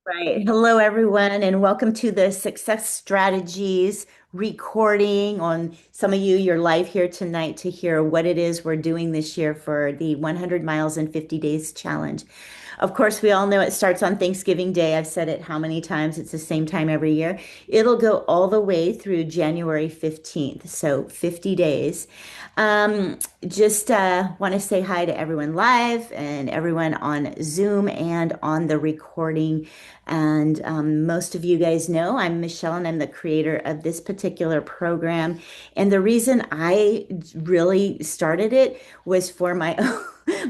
Right. Hello, everyone, and welcome to the Success Strategies recording. On some of you, you're live here tonight to hear what it is we're doing this year for the 100 miles in 50 days challenge. Of course, we all know it starts on Thanksgiving Day. I've said it how many times? It's the same time every year. It'll go all the way through January 15th, so 50 days. Just want to say hi to everyone live and everyone on Zoom and on the recording. And most of you guys know I'm Michelle and I'm the creator of this particular program. And the reason I really started it was for my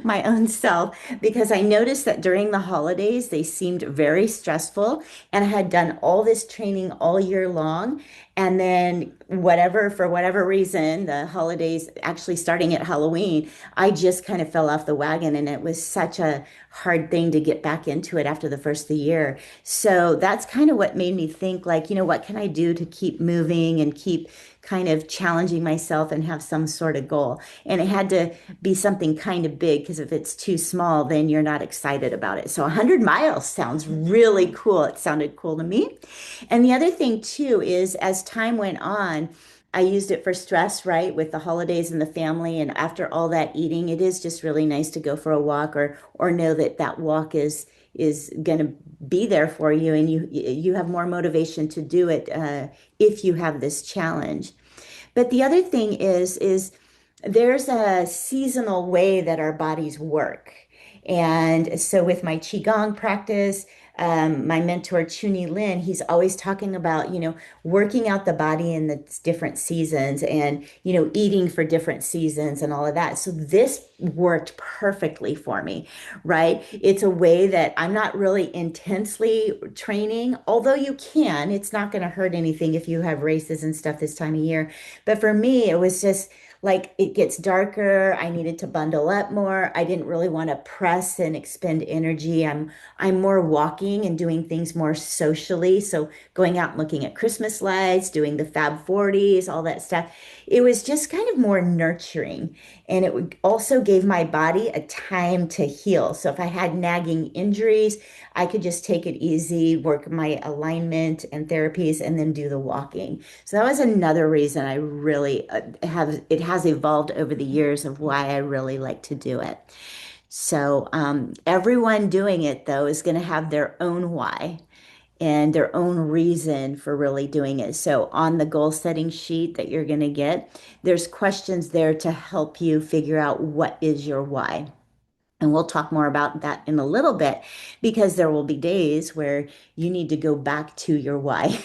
my own self because I noticed that during the holidays they seemed very stressful and I had done all this training all year long. And then for whatever reason, the holidays actually starting at Halloween, I just kind of fell off the wagon and it was such a hard thing to get back into it after the first of the year. So that's kind of what made me think like, what can I do to keep moving and keep kind of challenging myself and have some sort of goal. And it had to be something kind of big because if it's too small, then you're not excited about it. So 100 miles sounds really cool. It sounded cool to me. And the other thing too is as time went on, I used it for stress, right, with the holidays and the family. And after all that eating, it is just really nice to go for a walk or know that that walk is going to be there for you, and you have more motivation to do it if you have this challenge. But the other thing is there's a seasonal way that our bodies work. And so with my Qigong practice, my mentor, Chuni Lin, he's always talking about, working out the body in the different seasons and, eating for different seasons and all of that. So this worked perfectly for me, right? It's a way that I'm not really intensely training, although you can. It's not going to hurt anything if you have races and stuff this time of year. But for me, it was just like it gets darker. I needed to bundle up more. I didn't really want to press and expend energy. I'm more walking and doing things more socially. So going out and looking at Christmas lights, doing the Fab 40s, all that stuff. It was just kind of more nurturing. And also gave my body a time to heal. So if I had nagging injuries, I could just take it easy, work my alignment and therapies, and then do the walking. So that was another reason I really it has evolved over the years of why I really like to do it. So everyone doing it though is going to have their own why and their own reason for really doing it. So on the goal setting sheet that you're going to get, there's questions there to help you figure out what is your why. And we'll talk more about that in a little bit because there will be days where you need to go back to your why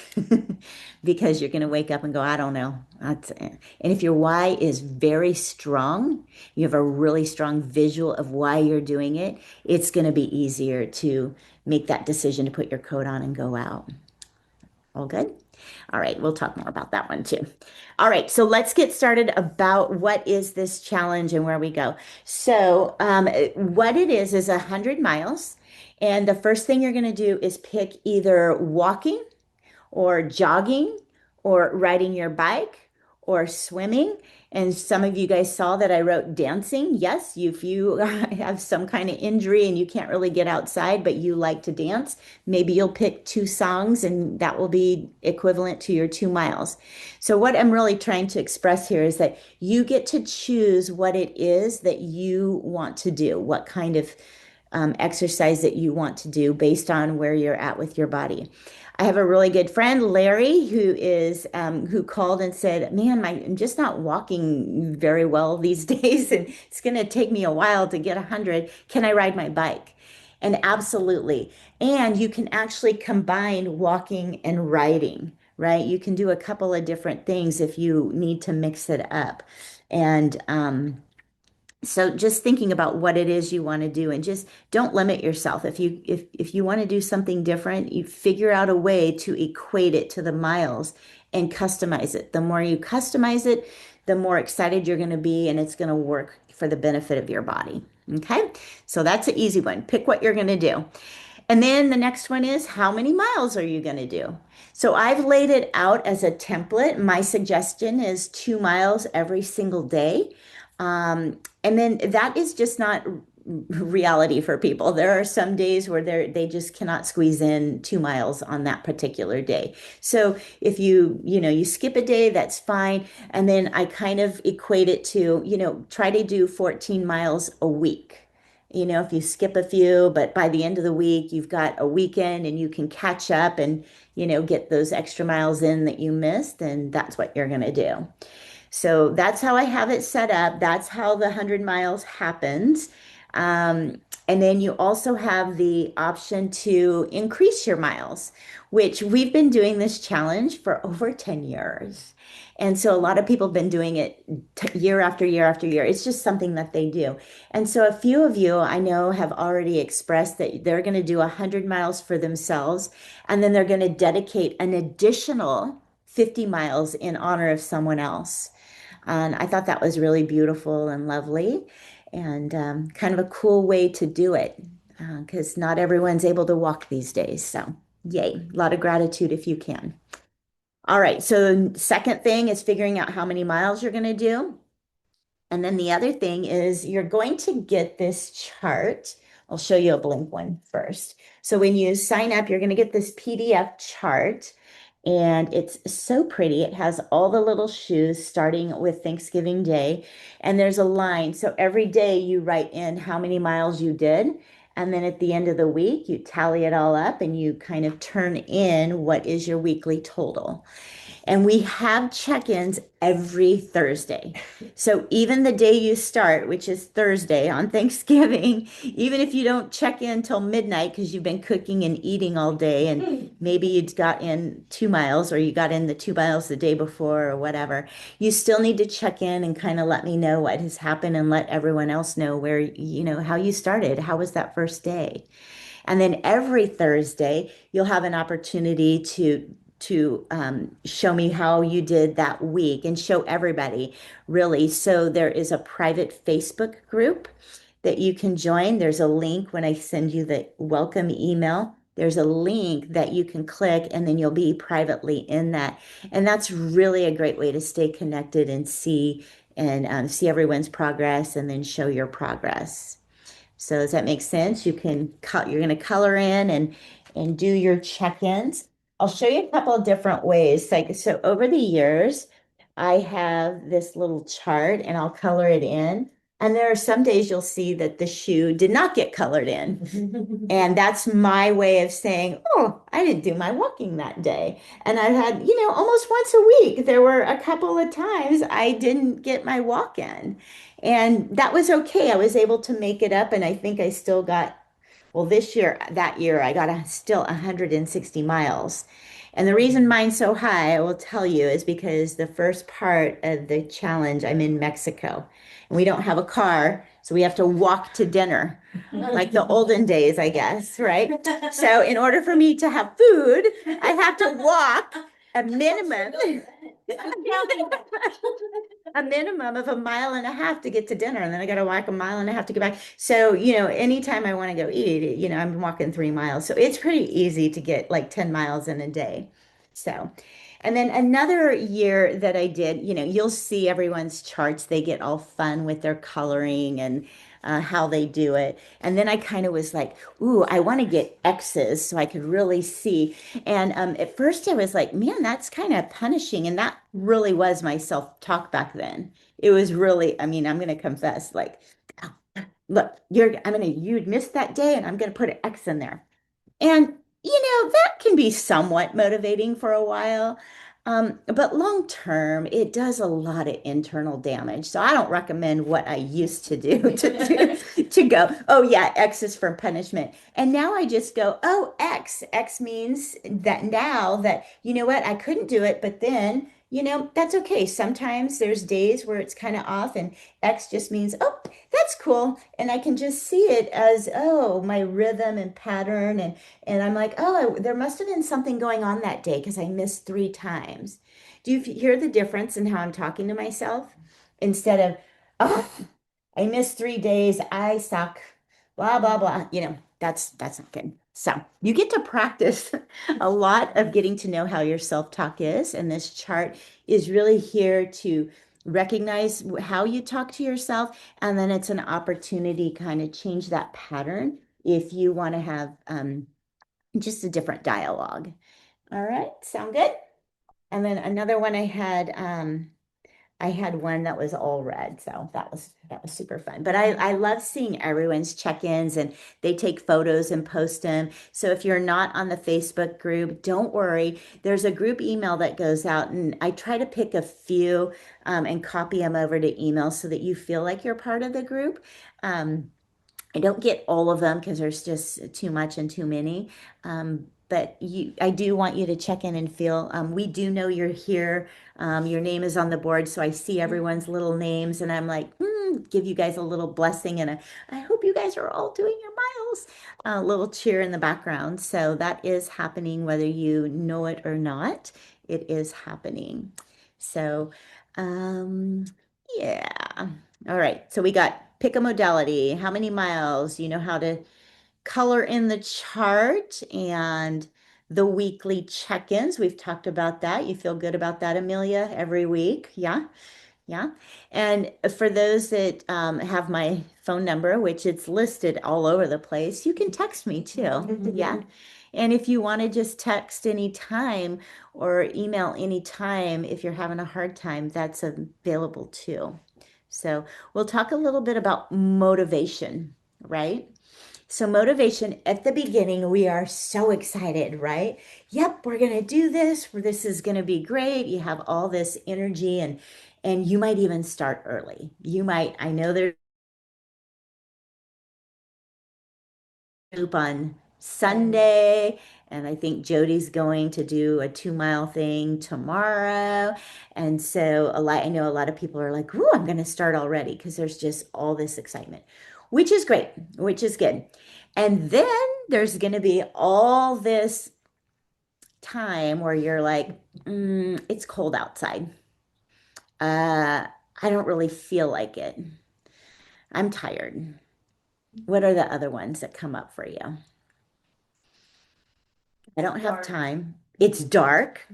because you're going to wake up and go, I don't know. And if your why is very strong, you have a really strong visual of why you're doing it, it's going to be easier to make that decision to put your coat on and go out. All good? All right, we'll talk more about that one too. All right, so let's get started about what is this challenge and where we go. So, what it is 100 miles. And the first thing you're going to do is pick either walking or jogging or riding your bike or swimming. And some of you guys saw that I wrote dancing. Yes, if you have some kind of injury and you can't really get outside, but you like to dance, maybe you'll pick two songs and that will be equivalent to your 2 miles. So, what I'm really trying to express here is that you get to choose what it is that you want to do, what kind of exercise that you want to do based on where you're at with your body. I have a really good friend, Larry, who called and said, "Man, I'm just not walking very well these days, and it's going to take me a while to get 100. Can I ride my bike?" And absolutely. And you can actually combine walking and riding, right? You can do a couple of different things if you need to mix it up. And so just thinking about what it is you want to do and just don't limit yourself. If you want to do something different, you figure out a way to equate it to the miles and customize it. The more you customize it, the more excited you're going to be and it's going to work for the benefit of your body. Okay? So that's an easy one. Pick what you're going to do. And then the next one is how many miles are you going to do? So I've laid it out as a template. My suggestion is 2 miles every single day. And then that is just not reality for people. There are some days where they just cannot squeeze in 2 miles on that particular day. So if you skip a day, that's fine. And then I kind of equate it to, try to do 14 miles a week. If you skip a few, but by the end of the week, you've got a weekend and you can catch up and, get those extra miles in that you missed, then that's what you're going to do. So that's how I have it set up. That's how the 100 miles happens. And then you also have the option to increase your miles, which we've been doing this challenge for over 10 years. And so a lot of people have been doing it year after year after year. It's just something that they do. And so a few of you I know have already expressed that they're going to do 100 miles for themselves, and then they're going to dedicate an additional 50 miles in honor of someone else. And I thought that was really beautiful and lovely and kind of a cool way to do it because not everyone's able to walk these days. So, yay, a lot of gratitude if you can. All right, so the second thing is figuring out how many miles you're going to do. And then the other thing is you're going to get this chart. I'll show you a blank one first. So when you sign up, you're going to get this PDF chart. And it's so pretty. It has all the little shoes starting with Thanksgiving Day. And there's a line. So every day you write in how many miles you did. And then at the end of the week, you tally it all up and you kind of turn in what is your weekly total. And we have check-ins every Thursday. So even the day you start, which is Thursday on Thanksgiving, even if you don't check in till midnight because you've been cooking and eating all day, and maybe you got in 2 miles or you got in the 2 miles the day before or whatever, you still need to check in and kind of let me know what has happened and let everyone else know where, how you started. How was that first day? And then every Thursday, you'll have an opportunity to show me how you did that week and show everybody really. So there is a private Facebook group that you can join. There's a link when I send you the welcome email. There's a link that you can click and then you'll be privately in that. And that's really a great way to stay connected and see everyone's progress and then show your progress. So does that make sense? You're going to color in and do your check-ins. I'll show you a couple of different ways. Like so over the years, I have this little chart and I'll color it in. And there are some days you'll see that the shoe did not get colored in. And that's my way of saying, oh, I didn't do my walking that day. And I've had, almost once a week, there were a couple of times I didn't get my walk in. And that was okay. I was able to make it up. And I think I still got, well, that year, I got still 160 miles. And the reason mine's so high, I will tell you, is because the first part of the challenge, I'm in Mexico. And we don't have a car, so we have to walk to dinner, like the olden days, I guess, right? So in order for me to have food, I have to walk a minimum a minimum of a mile and a half to get to dinner, and then I got to walk a mile and a half to get back. So, anytime I want to go eat, I'm walking 3 miles. So it's pretty easy to get like 10 miles in a day. So, and then another year that I did, you'll see everyone's charts. They get all fun with their coloring and how they do it. And then I kind of was like, ooh, I want to get X's so I could really see. And at first I was like, man, that's kind of punishing. And that really was my self-talk back then. It was really, I mean, I'm going to confess, like, look, you'd missed that day and I'm going to put an X in there. And, that can be somewhat motivating for a while. But long term, it does a lot of internal damage. So I don't recommend what I used to do to go, oh yeah, X is for punishment. And now I just go, oh, X. X means that now that, you know what, I couldn't do it, but then, that's okay. Sometimes there's days where it's kind of off and X just means, oh, that's cool. And I can just see it as, oh, my rhythm and pattern. And I'm like, oh, there must have been something going on that day because I missed 3 times. Do you hear the difference in how I'm talking to myself? Instead of, oh, I missed 3 days, I suck, blah, blah, blah. That's not good. So you get to practice a lot of getting to know how your self-talk is. And this chart is really here to recognize how you talk to yourself, and then it's an opportunity kind of change that pattern if you want to have just a different dialogue. All right, sound good? And then another one I had one that was all red, so that was super fun. But I love seeing everyone's check-ins and they take photos and post them. So if you're not on the Facebook group, don't worry. There's a group email that goes out, and I try to pick a few and copy them over to email so that you feel like you're part of the group. I don't get all of them because there's just too much and too many. But I do want you to check in and feel, we do know you're here. Your name is on the board, so I see everyone's little names, and I'm like, give you guys a little blessing and I hope you guys are all doing your miles. A little cheer in the background. So that is happening, whether you know it or not. It is happening. So, um, yeah. All right. So we got pick a modality. How many miles? You know how to color in the chart and the weekly check-ins. We've talked about that. You feel good about that, Amelia, every week? Yeah. Yeah. And for those that have my phone number, which it's listed all over the place, you can text me too. Yeah. And if you want to just text anytime or email anytime, if you're having a hard time, that's available too. So we'll talk a little bit about motivation, right? So motivation at the beginning, we are so excited, right? Yep, we're going to do this. This is going to be great. You have all this energy and you might even start early. You might, I know there's a group on Sunday, and I think Jody's going to do a 2 mile thing tomorrow. And so I know a lot of people are like, "Ooh, I'm going to start already," because there's just all this excitement, which is great, which is good. And then there's going to be all this time where you're like, it's cold outside. I don't really feel like it. I'm tired. What are the other ones that come up for you? I don't have time. It's dark.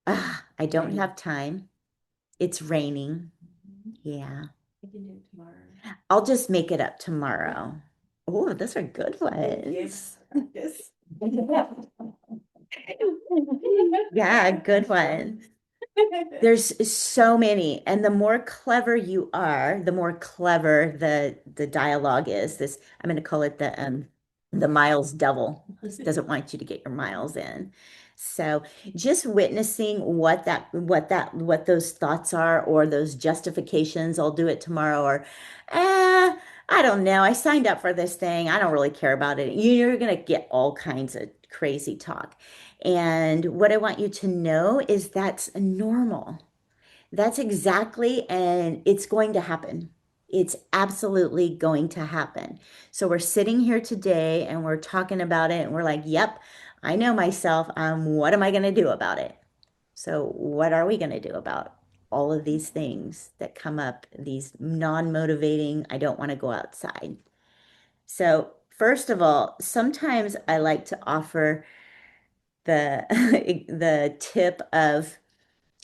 I don't have time. It's raining. Yeah. I can do it tomorrow. I'll just make it up tomorrow. Oh, those are good ones. Yes. Yeah, good one. There's so many, and the more clever you are, the more clever the dialogue is. This I'm going to call it the miles devil. Doesn't want you to get your miles in. So just witnessing what those thoughts are or those justifications, I'll do it tomorrow, or I don't know. I signed up for this thing. I don't really care about it. You're going to get all kinds of crazy talk. And what I want you to know is that's normal. That's exactly, and it's going to happen. It's absolutely going to happen. So we're sitting here today and we're talking about it and we're like, yep, I know myself. What am I going to do about it? So what are we going to do about all of these things that come up, these non-motivating, I don't want to go outside. So first of all, sometimes I like to offer the the tip of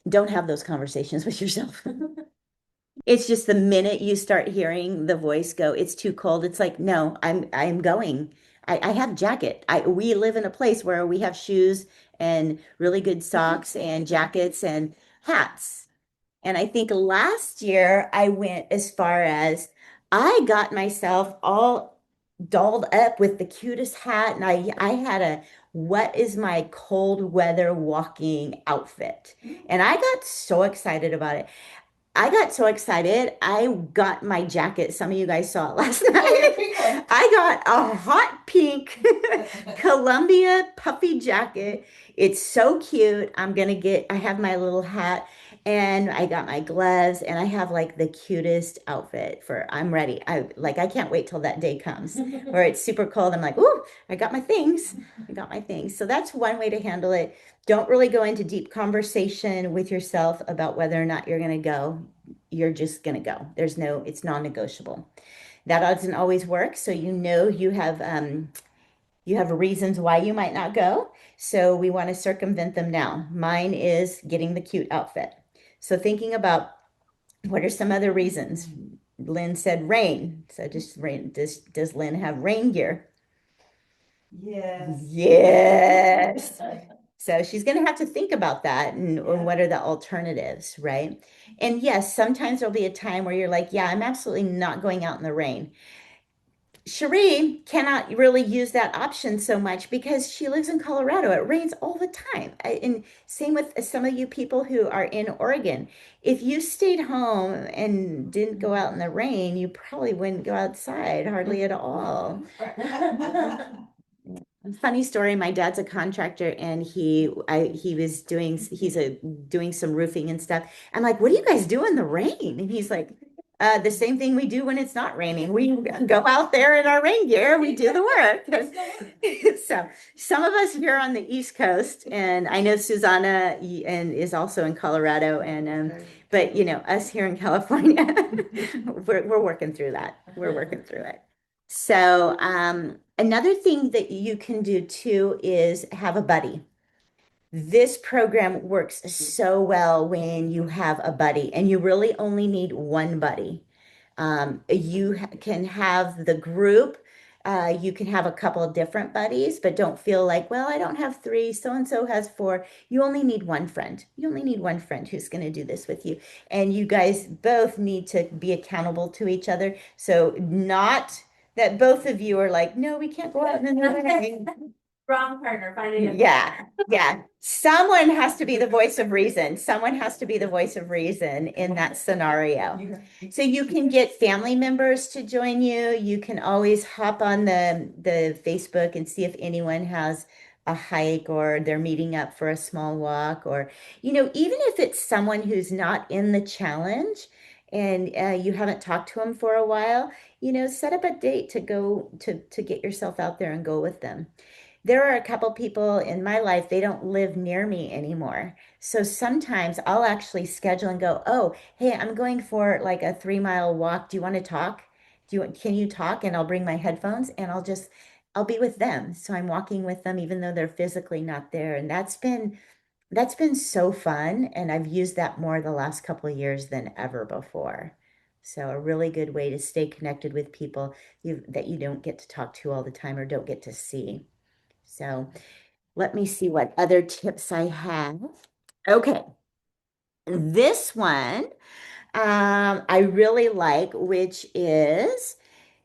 don't have those conversations with yourself. It's just the minute you start hearing the voice go, it's too cold. It's like, no, I'm going. I have jacket. We live in a place where we have shoes and really good socks and jackets and hats. And I think last year I went as far as I got myself all dolled up with the cutest hat, and I had a what is my cold weather walking outfit. And I got so excited about it. I got so excited. I got my jacket. Some of you guys saw it last night. I got a hot pink Columbia puffy jacket. It's so cute. I have my little hat and I got my gloves and I have like the cutest outfit I'm ready. I can't wait till that day comes where it's super cold. I'm like, ooh, I got my things. I got my things. So that's one way to handle it. Don't really go into deep conversation with yourself about whether or not you're going to go. You're just going to go. It's non-negotiable. That doesn't always work. So you have reasons why you might not go. So we want to circumvent them now. Mine is getting the cute outfit. So thinking about what are some other reasons? Lynn said rain. So does Lynn have rain gear? Yes. Yes. So she's going to have to think about that and what are the alternatives, right? And yes, sometimes there'll be a time where you're like, yeah, I'm absolutely not going out in the rain. Cherie cannot really use that option so much because she lives in Colorado. It rains all the time. And same with some of you people who are in Oregon. If you stayed home and didn't go out in the rain, you probably wouldn't go outside hardly at all. Funny story, my dad's a contractor and he was doing some roofing and stuff. I'm like, what do you guys do in the rain? And he's like, the same thing we do when it's not raining. We go out there in our rain gear, we do the work. So some of us here on the East Coast, and I know Susanna and is also in Colorado, and but you know, us here in California, we're working through that. We're working through it. So, another thing that you can do too is have a buddy. This program works so well when you have a buddy, and you really only need one buddy. Can have the group. You can have a couple of different buddies, but don't feel like, well, I don't have three, so and so has four. You only need one friend. You only need one friend who's going to do this with you. And you guys both need to be accountable to each other. So, not that both of you are like, no, we can't go out in the rain. Wrong partner, finding it. Yeah, yeah. Someone has to be the voice of reason. Someone has to be the voice of reason in that scenario. So you can get family members to join you. You can always hop on the Facebook and see if anyone has a hike or they're meeting up for a small walk or, you know, even if it's someone who's not in the challenge and you haven't talked to them for a while, you know, set up a date to go to get yourself out there and go with them. There are a couple people in my life, they don't live near me anymore. So sometimes I'll actually schedule and go, oh, hey, I'm going for like a 3 mile walk. Do you want to talk? Can you talk? And I'll bring my headphones and I'll be with them. So I'm walking with them even though they're physically not there. And that's been so fun. And I've used that more the last couple of years than ever before. So a really good way to stay connected with people that you don't get to talk to all the time or don't get to see. So let me see what other tips I have. Okay, this one I really like, which is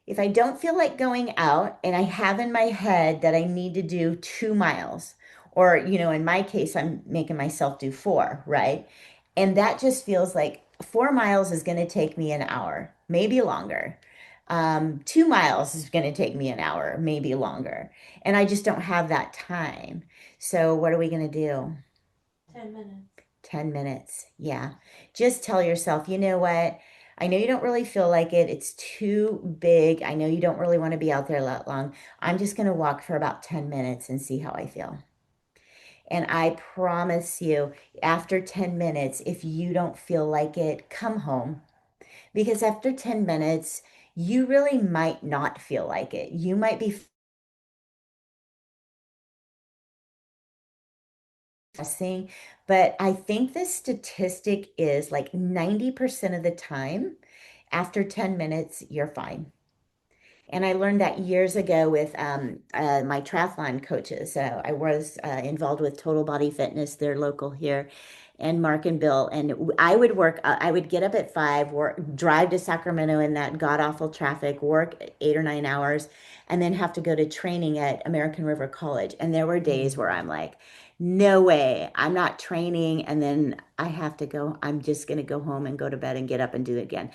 if I don't feel like going out and I have in my head that I need to do 2 miles, or, you know, in my case, I'm making myself do four, right? And that just feels like 4 miles is going to take me an hour, maybe longer. 2 miles is going to take me an hour, maybe longer. And I just don't have that time. So, what are we going to do? 10 minutes. 10 minutes. Yeah. Just tell yourself, you know what? I know you don't really feel like it. It's too big. I know you don't really want to be out there that long. I'm just going to walk for about 10 minutes and see how I feel. And I promise you, after 10 minutes, if you don't feel like it, come home. Because after 10 minutes, you really might not feel like it. You might be fussing, but I think the statistic is like 90% of the time, after 10 minutes, you're fine. And I learned that years ago with my triathlon coaches. So I was involved with Total Body Fitness, they're local here, and Mark and Bill. And I would I would get up at 5, drive to Sacramento in that god awful traffic, work 8 or 9 hours, and then have to go to training at American River College. And there were days where I'm like, no way, I'm not training. And then I have to go, I'm just going to go home and go to bed and get up and do it again.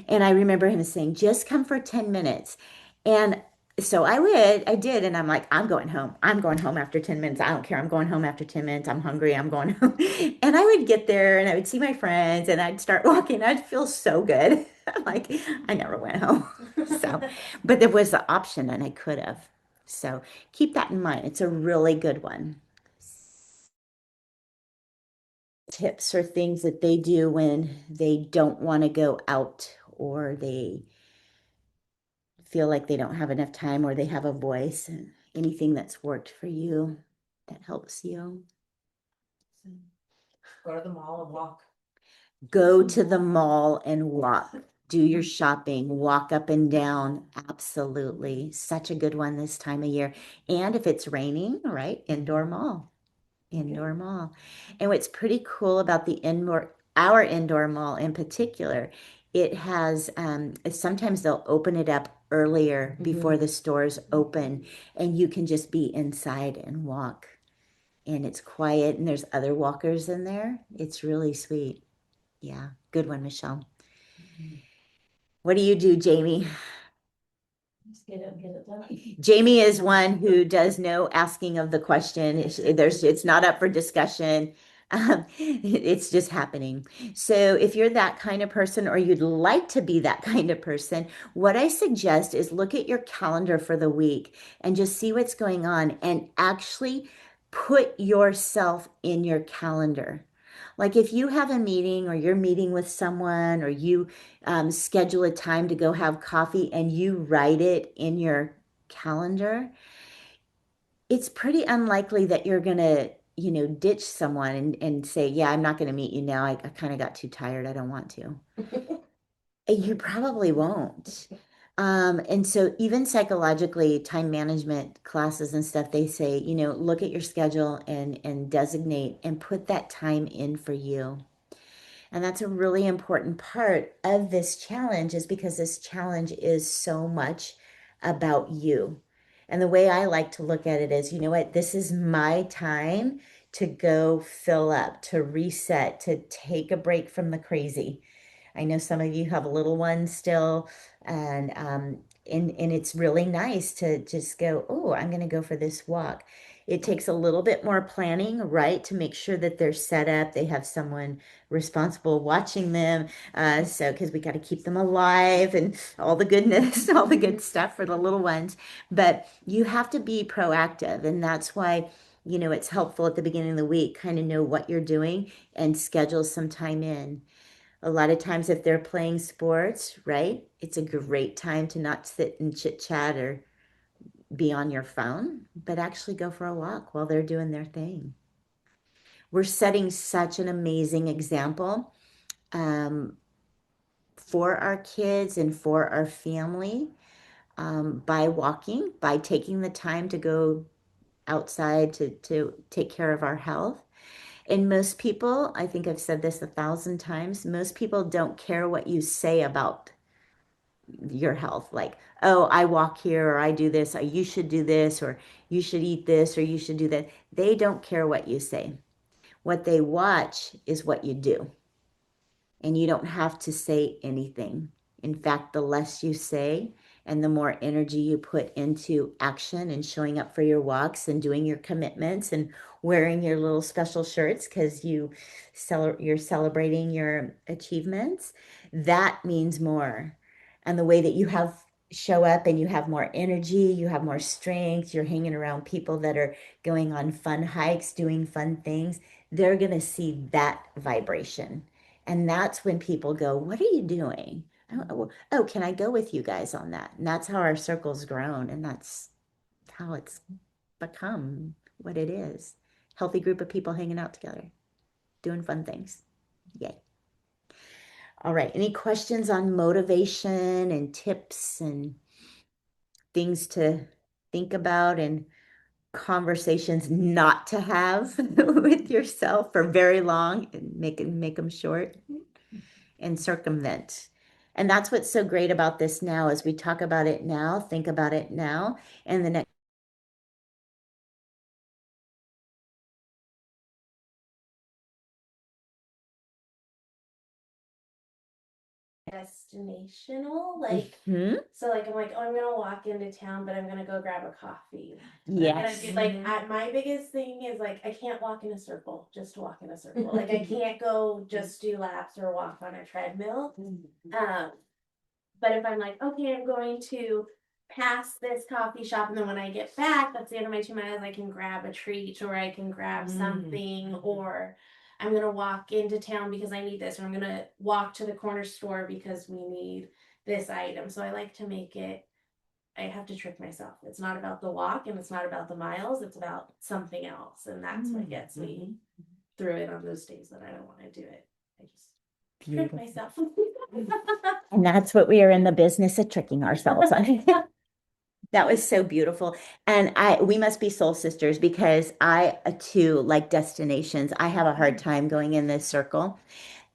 And I remember him saying, just come for 10 minutes. And so I did. And I'm like, I'm going home. I'm going home after 10 minutes. I don't care. I'm going home after 10 minutes. I'm hungry. I'm going home. And I would get there and I would see my friends and I'd start walking. I'd feel so good. I'm like, I never went home. So, but there was the option and I could have. So keep that in mind. It's a really good one. Tips or things that they do when they don't want to go out or they feel like they don't have enough time or they have a voice and anything that's worked for you that helps you. Go to the mall and walk. Go to the mall and walk. Do your shopping, walk up and down. Absolutely. Such a good one this time of year. And if it's raining, right, indoor mall. Indoor mall. And what's pretty cool about the indoor, our indoor mall in particular, it has sometimes they'll open it up earlier before the stores open, and you can just be inside and walk. And it's quiet, and there's other walkers in there. It's really sweet. Yeah, good one, Mechelle. What do you do, Jamie? Just get it done. Jamie is one who does no asking of the question. It's not up for discussion. It's just happening. So if you're that kind of person or you'd like to be that kind of person, what I suggest is look at your calendar for the week and just see what's going on and actually put yourself in your calendar. Like if you have a meeting or you're meeting with someone or you schedule a time to go have coffee and you write it in your calendar, it's pretty unlikely that you're going to, ditch someone and say, yeah, I'm not going to meet you now. I kind of got too tired. I don't want to. You probably won't. And so even psychologically, time management classes and stuff, they say, look at your schedule and designate and put that time in for you. And that's a really important part of this challenge is because this challenge is so much about you. And the way I like to look at it is, you know what, this is my time to go fill up, to reset, to take a break from the crazy. I know some of you have little ones still, and it's really nice to just go, oh, I'm going to go for this walk. It takes a little bit more planning, right, to make sure that they're set up. They have someone responsible watching them. So, because we got to keep them alive and all the goodness, all the good stuff for the little ones. But you have to be proactive, and that's why. It's helpful at the beginning of the week, kind of know what you're doing and schedule some time in. A lot of times, if they're playing sports, right, it's a great time to not sit and chit chat or be on your phone, but actually go for a walk while they're doing their thing. We're setting such an amazing example um, for our kids and for our family by walking, by taking the time to go outside to take care of our health. And most people, I think I've said this 1,000 times, most people don't care what you say about your health. Like, oh, I walk here or I do this, or you should do this, or you should eat this, or you should do that. They don't care what you say. What they watch is what you do. And you don't have to say anything. In fact, the less you say and the more energy you put into action and showing up for your walks and doing your commitments and wearing your little special shirts because you're celebrating your achievements, that means more. And the way that you have show up and you have more energy, you have more strength, you're hanging around people that are going on fun hikes, doing fun things, they're going to see that vibration. And that's when people go, what are you doing? Oh, can I go with you guys on that? And that's how our circle's grown. And that's how it's become what it is. Healthy group of people hanging out together, doing fun things. Yay. All right. Any questions on motivation and tips and things to think about and conversations not to have with yourself for very long and make them short and circumvent. And that's what's so great about this now is we talk about it now, think about it now, and the next Destinational, like hmm so like I'm like, oh, I'm gonna walk into town, but I'm gonna go grab a coffee. yes. And like my biggest thing is like I can't walk in a circle just to walk in a circle. Like I can't go just do laps or walk on a treadmill. Um, but if I'm like, okay, I'm going to pass this coffee shop, and then when I get back, that's the end of my 2 miles, I can grab a treat or I can grab something, or I'm gonna walk into town because I need this, or I'm gonna walk to the corner store because we need this item. So I like to make it, I have to trick myself. It's not about the walk and it's not about the miles, it's about something else. And that's what gets me through it on those days that I don't want to do it. I just Trick Beautiful. myself. And that's what we are in the business of tricking ourselves on. That was so beautiful. And we must be soul sisters because I too like destinations. I have a hard time going in this circle.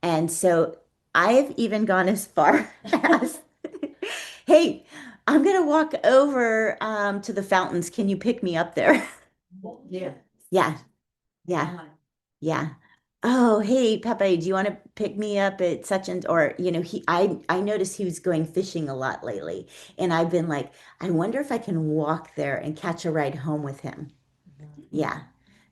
And so I've even gone as far as, hey, I'm gonna walk over to the fountains. Can you pick me up there? Yeah. Yeah, yeah. Yeah. Oh, hey, Pepe, do you want to pick me up at such and or I noticed he was going fishing a lot lately, and I've been like, I wonder if I can walk there and catch a ride home with him. Yeah.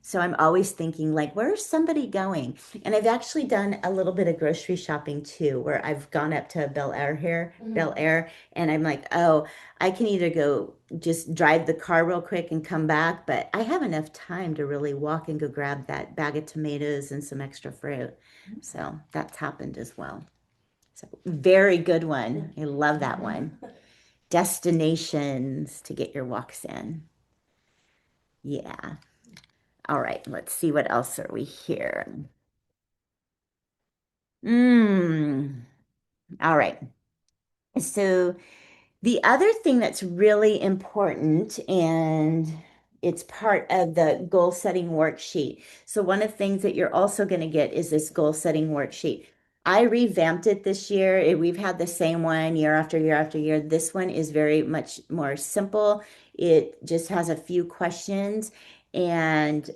So I'm always thinking like, where's somebody going? And I've actually done a little bit of grocery shopping too, where I've gone up to Bel Air, and I'm like, oh, I can either go just drive the car real quick and come back, but I have enough time to really walk and go grab that bag of tomatoes and some extra fruit. So that's happened as well. So very good one. I love that one. Destinations to get your walks in. Yeah. All right, let's see what else are we here. Mm, all right. So the other thing that's really important, and it's part of the goal setting worksheet. So one of the things that you're also going to get is this goal setting worksheet. I revamped it this year. We've had the same one year after year after year. This one is very much more simple. It just has a few questions, and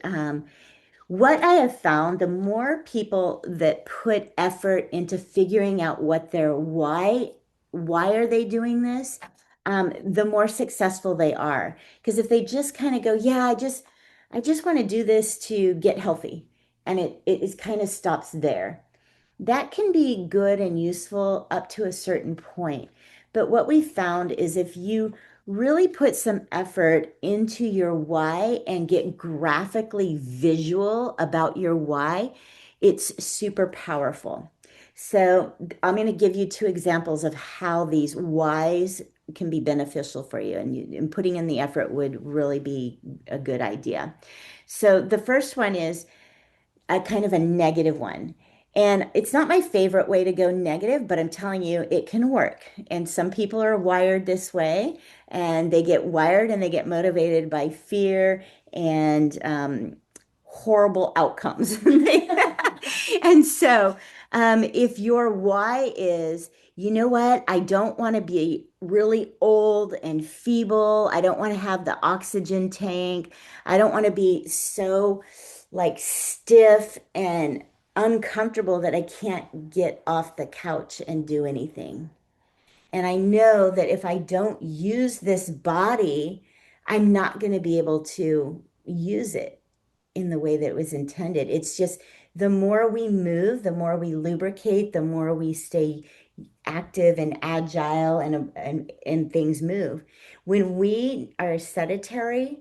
what I have found, the more people that put effort into figuring out what their why are they doing this, the more successful they are. Because if they just kind of go, yeah, I just want to do this to get healthy, and it is kind of stops there. That can be good and useful up to a certain point. But what we found is if you really put some effort into your why and get graphically visual about your why, it's super powerful. So I'm going to give you two examples of how these whys can be beneficial for you, and putting in the effort would really be a good idea. So the first one is a kind of a negative one. And it's not my favorite way to go negative, but I'm telling you, it can work. And some people are wired this way, and they get wired and they get motivated by fear and horrible outcomes. And so, if your why is, you know what, I don't want to be really old and feeble, I don't want to have the oxygen tank, I don't want to be so like stiff and uncomfortable that I can't get off the couch and do anything. And I know that if I don't use this body, I'm not going to be able to use it in the way that it was intended. It's just the more we move, the more we lubricate, the more we stay active and agile, and things move. When we are sedentary,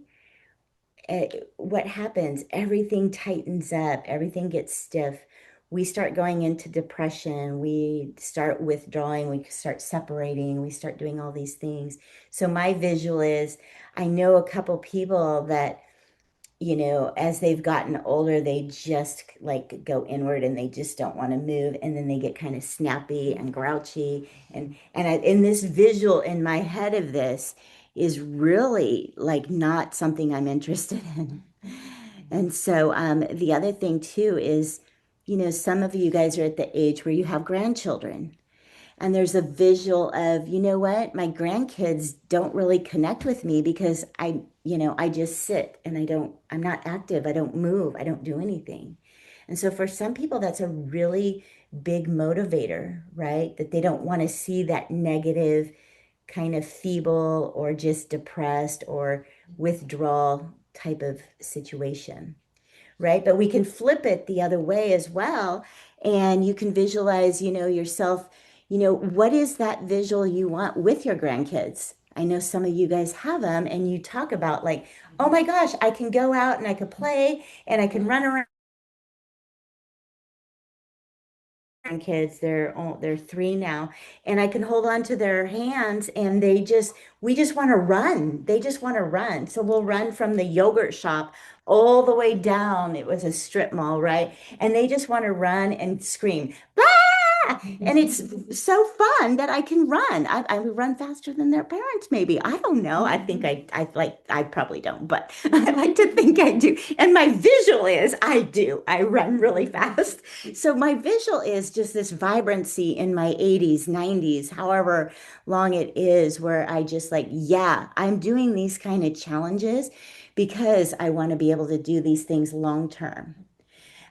what happens? Everything tightens up, everything gets stiff. We start going into depression, we start withdrawing, we start separating, we start doing all these things. So my visual is I know a couple people that, as they've gotten older, they just like go inward and they just don't want to move. And then they get kind of snappy and grouchy. In this visual in my head of this is really like not something I'm interested in. And so the other thing too is, some of you guys are at the age where you have grandchildren. And there's a visual of, you know what, my grandkids don't really connect with me because I just sit and I'm not active. I don't move. I don't do anything. And so for some people, that's a really big motivator, right? That they don't want to see that negative kind of feeble or just depressed or withdrawal type of situation, right? But we can flip it the other way as well. And you can visualize, yourself, what is that visual you want with your grandkids? I know some of you guys have them, and you talk about like, oh my gosh, I can go out and I could play and I can run around. Kids, they're 3 now, and I can hold on to their hands, and we just want to run. They just want to run. So we'll run from the yogurt shop all the way down. It was a strip mall, right? And they just want to run and scream, "Bah!" And it's so fun that I can run. I run faster than their parents, maybe. I don't know. I probably don't, but I like to think I do. And my visual is I do. I run really fast. So my visual is just this vibrancy in my 80s, 90s, however long it is, where I just like, yeah, I'm doing these kind of challenges because I want to be able to do these things long term.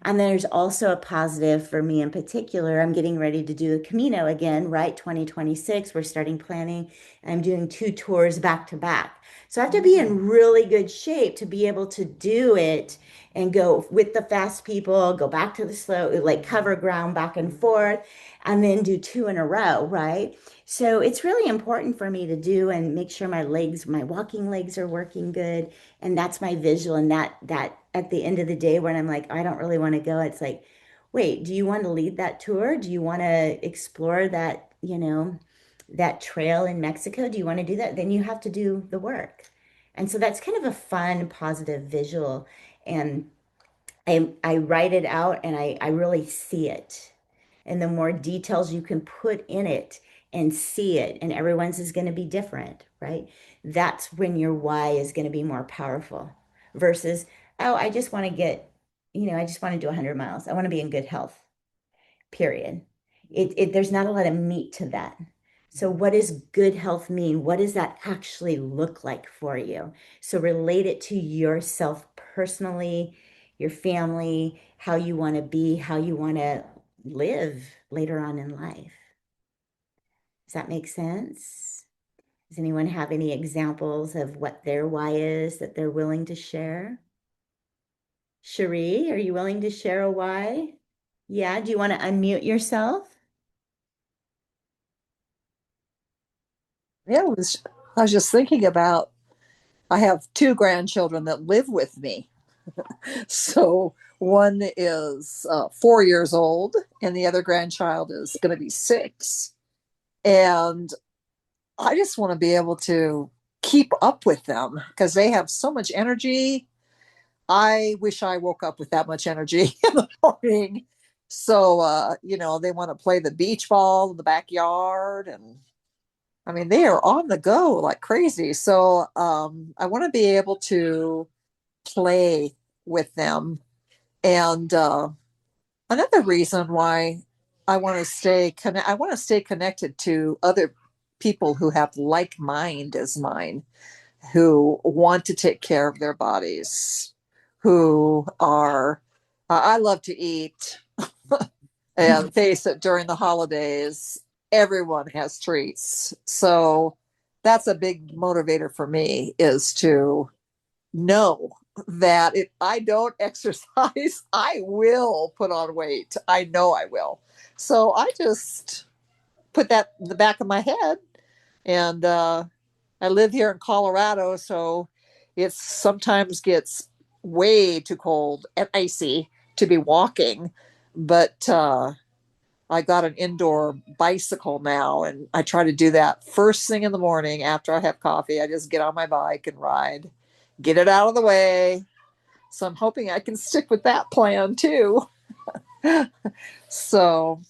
And there's also a positive for me in particular. I'm getting ready to do a Camino again, right? 2026. We're starting planning. I'm doing 2 tours back to back. So I have to be in really good shape to be able to do it and go with the fast people, go back to the slow, like cover ground back and forth, and then do 2 in a row, right? So it's really important for me to do and make sure my legs, my walking legs are working good. And that's my visual. And that at the end of the day, when I'm like, I don't really want to go, it's like, wait, do you want to lead that tour? Do you want to explore that, that trail in Mexico? Do you want to do that? Then you have to do the work. And so that's kind of a fun, positive visual. And I write it out and I really see it. And the more details you can put in it and see it, and everyone's is going to be different, right? That's when your why is going to be more powerful versus, oh, I just want to get, I just want to do 100 miles. I want to be in good health, period. There's not a lot of meat to that. So what does good health mean? What does that actually look like for you? So relate it to yourself personally, your family, how you want to be, how you want to live later on in life. Does that make sense? Does anyone have any examples of what their why is that they're willing to share? Cherie, are you willing to share a why? Yeah, do you want to unmute yourself? Yeah, I was just thinking about I have two grandchildren that live with me. So one is 4 years old, and the other grandchild is going to be 6. And I just want to be able to keep up with them because they have so much energy. I wish I woke up with that much energy in the morning. So, they want to play the beach ball in the backyard, and I mean, they are on the go like crazy. So I want to be able to play with them. And another reason why I want to stay connected to other people who have like mind as mine, who want to take care of their bodies, who are. I love to eat, and face it, during the holidays, everyone has treats. So that's a big motivator for me, is to know that if I don't exercise, I will put on weight. I know I will. So I just put that in the back of my head. And I live here in Colorado, so it sometimes gets way too cold and icy to be walking. But I got an indoor bicycle now, and I try to do that first thing in the morning after I have coffee. I just get on my bike and ride, get it out of the way. So I'm hoping I can stick with that plan too. So,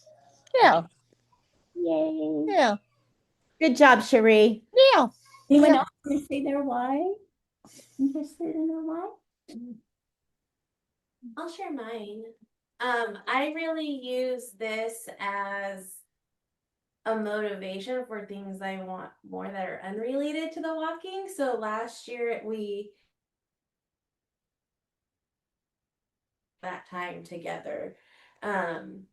yeah, Yay. yeah, Good job, Cherie. yeah, Anyone yeah. else want to say their why? Interested in their why? I'll share mine. I really use this as a motivation for things I want more that are unrelated to the walking. So last year we that time together. Um,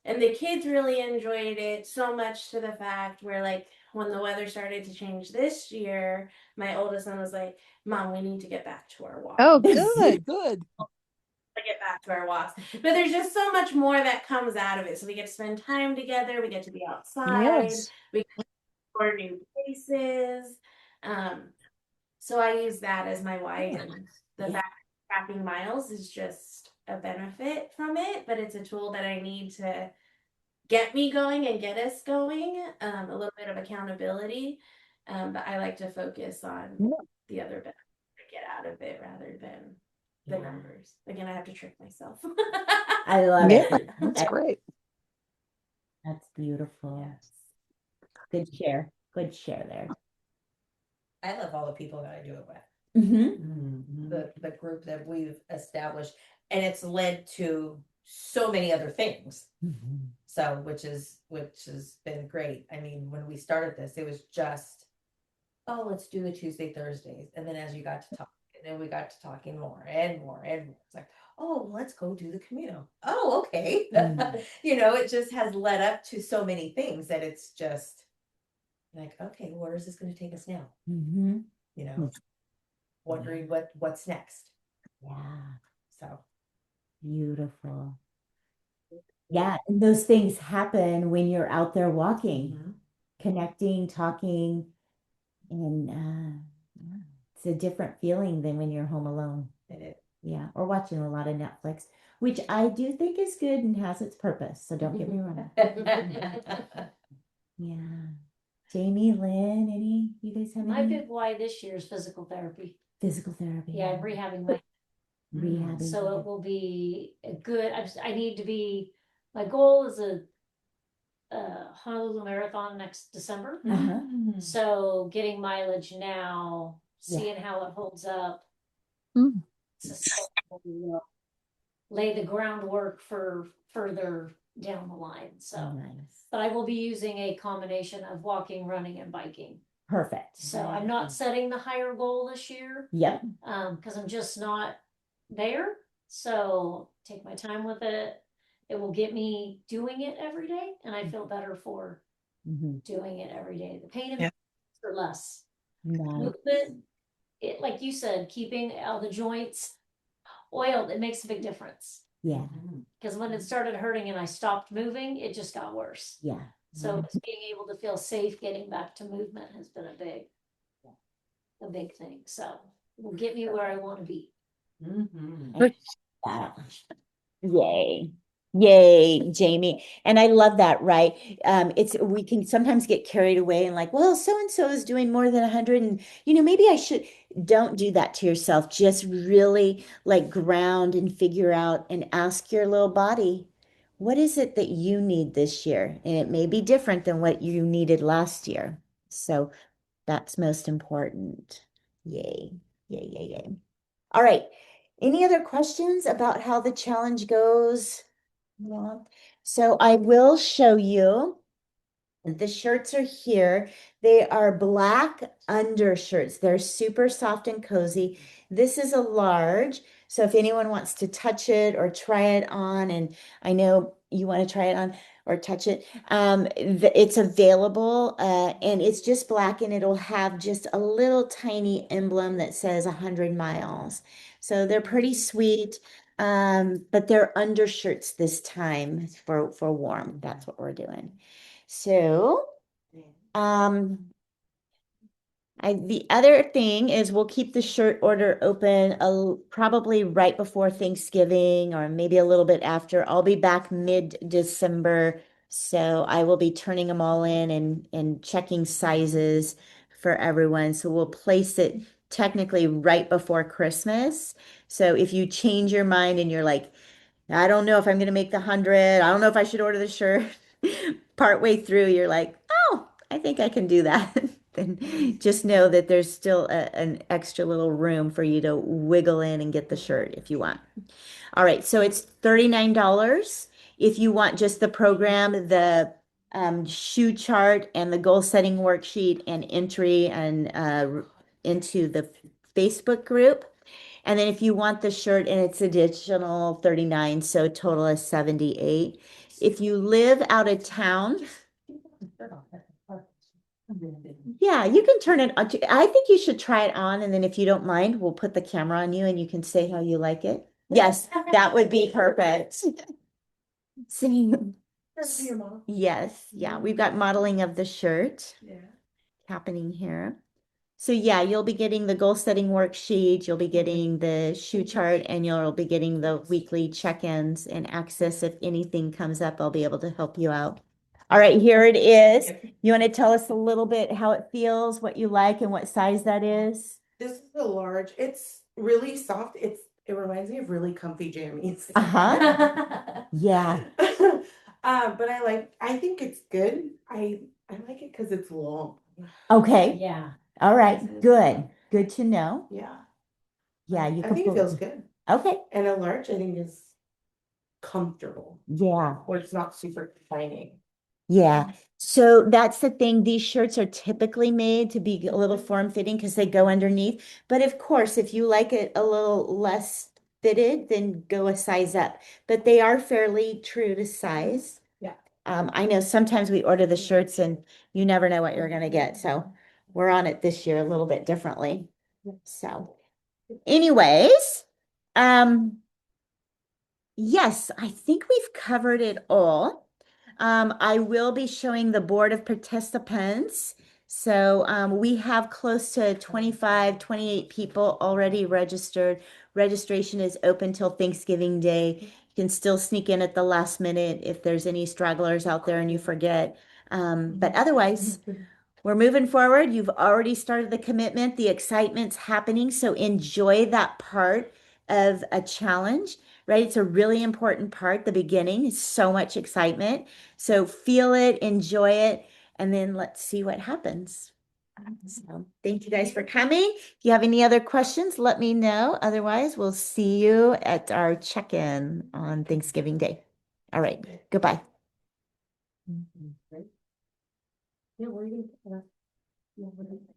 and the kids really enjoyed it so much to the fact where, like, when the weather started to change this year, my oldest son was like, Mom, we need to get back to our walk. Oh, good, good. To get back to our walks. But there's just so much more that comes out of it. So we get to spend time together, we get to be outside, Yes. we explore new places. Um, so I use that as my why, and the Yeah. fact that tracking miles is just a benefit from it, but it's a tool that I need to get me going and get us going. A little bit of accountability, but I like to focus on Yeah. the other benefits I get out of it rather than the numbers. Again, I have to trick myself. I love Yeah, it. that's great. That's beautiful. Yes. Good share. Good share there. I love all the people that I do it with. Mm-hmm. The group that we've established, and it's led to so many other things. Mm-hmm. So which has been great. I mean, when we started this, it was just, oh, let's do the Tuesday, Thursdays. And then as you got to talk, and then we got to talking more and more and more. It's like, oh, let's go do the Camino. Oh, okay. Mm. You know, it just has led up to so many things that it's just like, okay, where is this going to take us now? Mm-hmm. You know, wondering what's next. Yeah, So beautiful. Yeah, and those things happen when you're out there walking, connecting, talking, and yeah, it's a different feeling than when you're home alone. it is. Yeah, or watching a lot of Netflix, which I do think is good and has its purpose. So don't get me wrong. Yeah. Jamie, Lynn, any, you guys have My any big why this year is physical therapy. physical therapy? Yeah, I'm rehabbing my, Rehabbing. so it will be a good, I need to be, my goal is a Honolulu Marathon next December. Uh-huh. So getting mileage now, Yeah. seeing how it holds up. Mm. So lay the groundwork for further down the line, so. Nice. But I will be using a combination of walking, running, and biking. Perfect. So I'm not setting the higher goal this year, Yep. because I'm just not there. So take my time with it. It will get me doing it every day, and I feel better for Mm-hmm. doing it every day. The pain in Yeah. for less Nice. movement. It, like you said, keeping all the joints oiled, it makes a big difference. Yeah. Because when it started hurting and I stopped moving, it just got worse. Yeah. So just being able to feel safe getting back to movement has been a big thing. So it will get me where I want to be. Wow. Yay. Yay, Jamie. And I love that, right? It's we can sometimes get carried away and like, well, so and so is doing more than 100 and maybe I should. Don't do that to yourself. Just really like ground and figure out and ask your little body, what is it that you need this year? And it may be different than what you needed last year. So that's most important. Yay. Yay, yay, yay. All right. Any other questions about how the challenge goes? Yeah. So I will show you. The shirts are here. They are black undershirts. They're super soft and cozy. This is a large. So if anyone wants to touch it or try it on, and I know you want to try it on or touch it, it's available and it's just black and it'll have just a little tiny emblem that says 100 miles. So they're pretty sweet. But they're undershirts this time for warm. That's what we're doing. So, the other thing is we'll keep the shirt order open probably right before Thanksgiving or maybe a little bit after. I'll be back mid-December, so I will be turning them all in and checking sizes for everyone. So we'll place it technically right before Christmas. So if you change your mind and you're like, I don't know if I'm going to make the 100. I don't know if I should order the shirt. Partway through, you're like, oh, I think I can do that. Then just know that there's still an extra little room for you to wiggle in and get the shirt if you want. All right, so it's $39. If you want just the program, the shoe chart and the goal setting worksheet and entry and into the Facebook group. And then if you want the shirt and it's additional 39, so total is 78. If you live out of town, yeah, you can turn it on. I think you should try it on, and then if you don't mind, we'll put the camera on you and you can say how you like it. Yes, that would be perfect. Yes, yeah, we've got modeling of the shirt happening here. So yeah, you'll be getting the goal setting worksheet, you'll be getting the shoe chart, and you'll be getting the weekly check-ins and access. If anything comes up, I'll be able to help you out. All right, here it is. You want to tell us a little bit how it feels, what you like, and what size that is? This is a large. It's really soft. It reminds me of really comfy jammies. Uh-huh. Yeah. But I think it's good. I like it because it's long. Okay, Yeah. all right, good, good to know. Yeah. Yeah, you I can think it pull. feels good. Okay, And a large, I think, is comfortable, yeah. or it's not super confining. Yeah. So that's the thing. These shirts are typically made to be a little form fitting because they go underneath. But of course, if you like it a little less fitted, then go a size up. But they are fairly true to size. Yeah. I know sometimes we order the shirts and you never know what you're gonna get. So we're on it this year a little bit differently. So anyways, um, yes, I think we've covered it all. I will be showing the board of participants. So we have close to 25, 28 people already registered. Registration is open till Thanksgiving Day. You can still sneak in at the last minute if there's any stragglers out there and you forget. But otherwise, we're moving forward. You've already started the commitment. The excitement's happening. So enjoy that part of a challenge, right? It's a really important part. The beginning is so much excitement. So feel it, enjoy it, and then let's see what happens. So thank you guys for coming. If you have any other questions, let me know. Otherwise, we'll see you at our check-in on Thanksgiving Day. All right. Goodbye. Yeah, where are you gonna put that? Yeah, what is it?